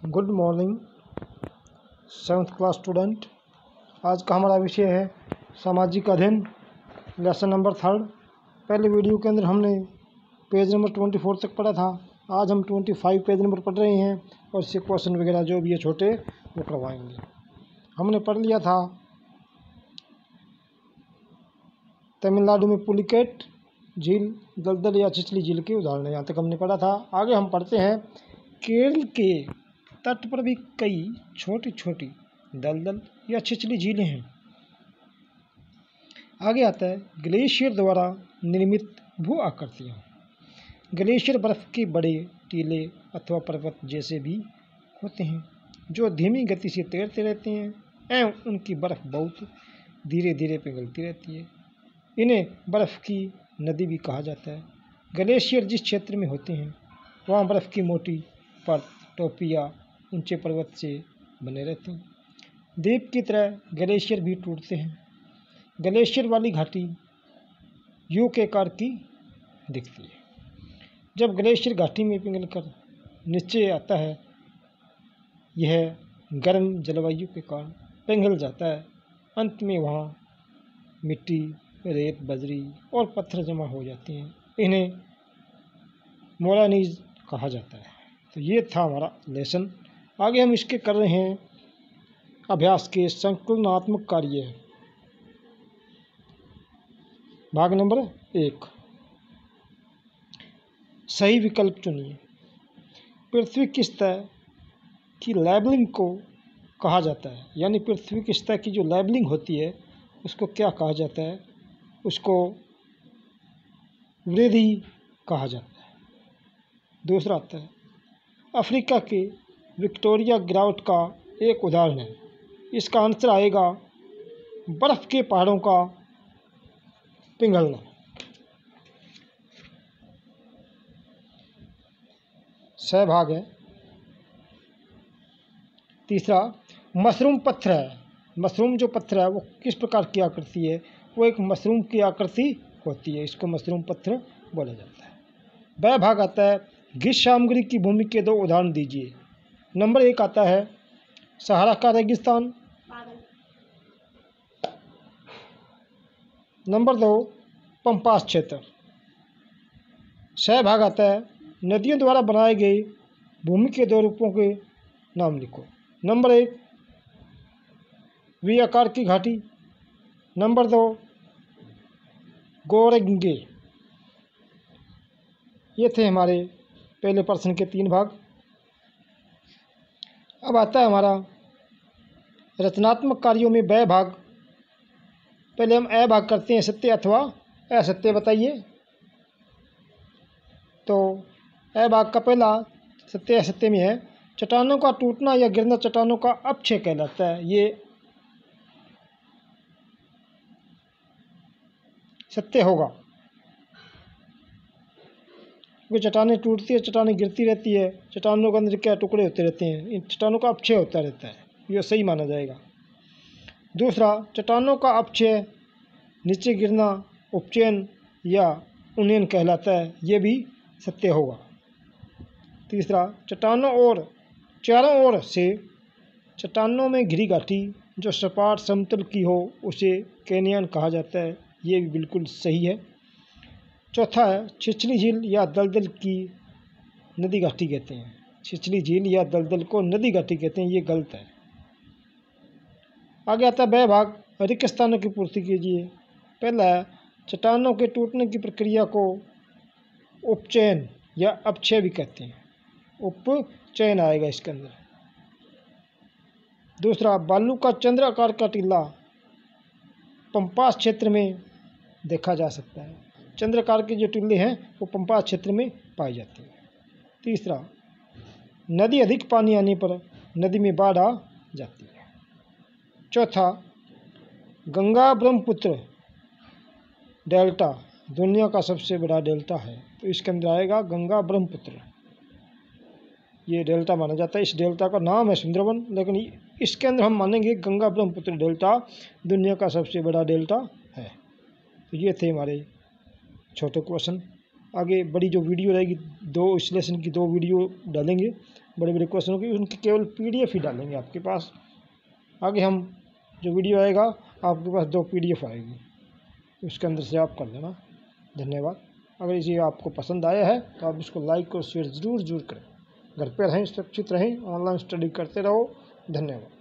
Good morning seventh class student. आज का हमारा विषय है सामाजिक अध्ययन, लेसन नंबर 3। पहले वीडियो के अंदर हमने पेज नंबर 24 तक पढ़ा था। आज हम 25 पेज नंबर पढ़ रहे हैं और इससे क्वेश्चन वगैरह जो भी है छोटे वो करवाएंगे। हमने पढ़ लिया था तमिलनाडु में पुलिकेट झील, दलदल या छिछली झील के उदाहरण, यहाँ तक हमने पढ़ा था। आगे हम पढ़ते हैं केरल के तट पर भी कई छोटी छोटी दलदल या छिछली झीलें हैं। आगे आता है ग्लेशियर द्वारा निर्मित भू आकृतियाँ। ग्लेशियर बर्फ के बड़े टीले अथवा पर्वत जैसे भी होते हैं जो धीमी गति से तैरते रहते हैं एवं उनकी बर्फ बहुत धीरे धीरे पिघलती रहती है। इन्हें बर्फ की नदी भी कहा जाता है। ग्लेशियर जिस क्षेत्र में होते हैं वहाँ बर्फ की मोटी परत, टोपी या ऊंचे पर्वत से बने रहते हैं। द्वीप की तरह ग्लेशियर भी टूटते हैं। ग्लेशियर वाली घाटी यू के आकार की दिखती है। जब ग्लेशियर घाटी में पिघलकर नीचे आता है, यह गर्म जलवायु के कारण पिघल जाता है। अंत में वहाँ मिट्टी, रेत, बजरी और पत्थर जमा हो जाते हैं। इन्हें मोरानीज कहा जाता है। तो ये था हमारा लेसन। आगे हम इसके कर रहे हैं अभ्यास के संकलनात्मक कार्य। भाग नंबर 1, सही विकल्प चुनिए। पृथ्वी की सतह की लेबलिंग को कहा जाता है, यानी पृथ्वी की सतह की जो लेबलिंग होती है उसको क्या कहा जाता है? उसको वृद्धि कहा जाता है। दूसरा आता है अफ्रीका के विक्टोरिया गिरावट का एक उदाहरण है। इसका आंसर आएगा बर्फ के पहाड़ों का पिघलना। सहभाग है। तीसरा मशरूम पत्थर है। मशरूम जो पत्थर है वो किस प्रकार की आकृति है? वो एक मशरूम की आकृति होती है, इसको मशरूम पत्थर बोला जाता है। वह भाग आता है घिस सामग्री की भूमि के 2 उदाहरण दीजिए। नंबर 1 आता है सहारा का रेगिस्तान। नंबर 2 पंपास क्षेत्र। सहभाग आता है नदियों द्वारा बनाए गए भूमि के 2 रूपों के नाम लिखो। नंबर 1 वी आकार की घाटी। नंबर 2 गोरेंगे। ये थे हमारे पहले प्रश्न के 3 भाग। अब आता है हमारा रचनात्मक कार्यों में वह भाग। पहले हम अ भाग करते हैं, सत्य अथवा असत्य बताइए। तो अ भाग का पहला सत्य असत्य में है चट्टानों का टूटना या गिरना चट्टानों का अपक्षय कहलाता है। ये सत्य होगा क्योंकि चट्टानें टूटती है, चट्टानें गिरती रहती है, चट्टानों के अंदर क्या टुकड़े होते रहते हैं, इन चट्टानों का अपक्षय होता रहता है, ये सही माना जाएगा। दूसरा चट्टानों का अपक्षय, नीचे गिरना उपचयन या उन्नयन कहलाता है, ये भी सत्य होगा। तीसरा चट्टानों और चारों ओर से चट्टानों में घिरी घाटी जो सपाट समतल की हो उसे कैनियन कहा जाता है, ये भी बिल्कुल सही है। चौथा है छिछली झील या दलदल की नदी घाटी कहते हैं। छिछली झील या दलदल को नदी घाटी कहते हैं, ये गलत है। आगे आता है वह भाग रिक्त स्थानों की पूर्ति कीजिए। पहला है चट्टानों के टूटने की प्रक्रिया को उपचयन या अपक्षय भी कहते हैं, उपचयन आएगा इसके अंदर। दूसरा बालू का चंद्र आकार का टीला पंपास क्षेत्र में देखा जा सकता है। चंद्राकार के जो टीले हैं वो पंपास क्षेत्र में पाए जाते हैं। तीसरा नदी अधिक पानी आने पर नदी में बाढ़ आ जाती है। चौथा गंगा ब्रह्मपुत्र डेल्टा दुनिया का सबसे बड़ा डेल्टा है, तो इसके अंदर आएगा गंगा ब्रह्मपुत्र, ये डेल्टा माना जाता है। इस डेल्टा का नाम है सुंदरवन, लेकिन इसके अंदर हम मानेंगे गंगा ब्रह्मपुत्र डेल्टा दुनिया का सबसे बड़ा डेल्टा है। तो ये थे हमारे छोटे क्वेश्चन। आगे बड़ी जो वीडियो रहेगी, 2 इस लेसन की 2 वीडियो डालेंगे बड़े बड़े क्वेश्चनों की, उनकी केवल PDF ही डालेंगे आपके पास। आगे हम जो वीडियो आएगा आपके पास 2 PDF आएगी, उसके अंदर से आप कर लेना। धन्यवाद। अगर ये आपको पसंद आया है तो आप इसको लाइक और शेयर ज़रूर करें। घर पे रहें, सुरक्षित रहें, ऑनलाइन स्टडी करते रहो। धन्यवाद।